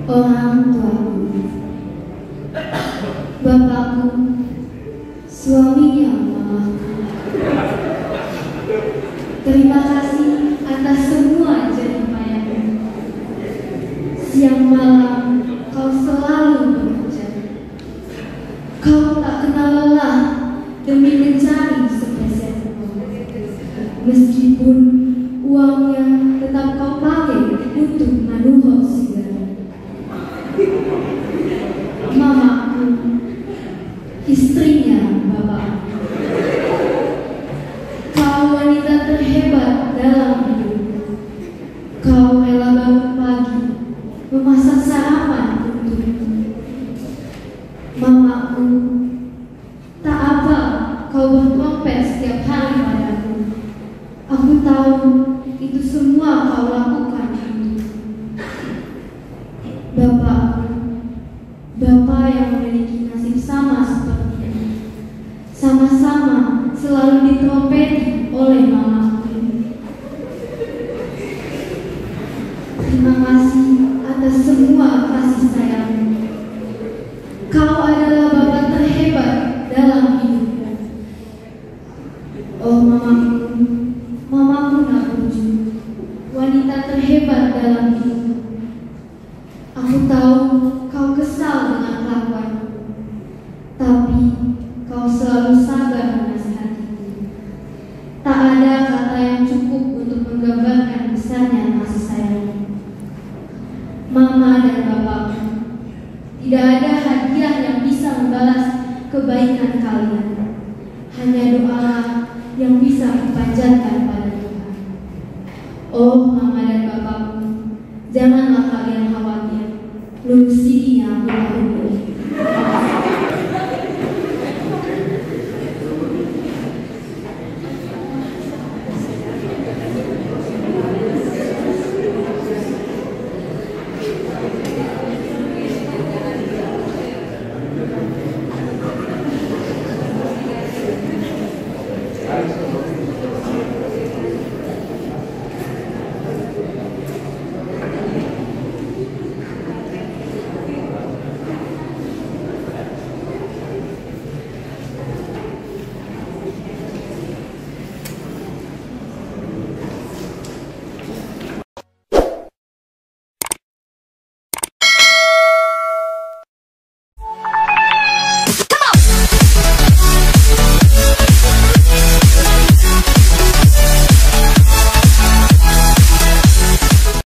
orang tuaku, bapakku, suaminya mamaku. Terima kasih atas semua jerih payahmu. Siang malam kau selalu bekerja. Kau tak kenal lelah demi mencari sepeser uang. Meskipun uangnya tetap kau pakai untuk manuhot segala. Mamaku, istrinya bapakku. Kau wanita terhebat dalam hidupku. Kau rela bangun pagi, memasak sarapan untukku. Mamaku, tak apa kau bertrompet setiap hari padaku. Aku tahu itu semua kau lakukan untukku. Bapakku, Bapak yang memiliki nasib sama sepertimu, sama-sama selalu ditrompeti oleh mamaku. Terima kasih atas semua kasih sayangmu. Kau adalah bapak terhebat dalam hidupku. Oh mamaku Nabuju, wanita terhebat dalam hidupku. Aku tahu kau kesal dengan kelakuanku, tapi kau selalu sabar menasihatiku. Tak ada kata yang cukup untuk menggambarkan besarnya kasih sayangmu. Mama dan bapakku, tidak ada hadiah yang bisa membalas kebaikan kalian. Hanya doa yang bisa dipanjatkan pada Tuhan. Oh mama dan bapakku, janganlah kalian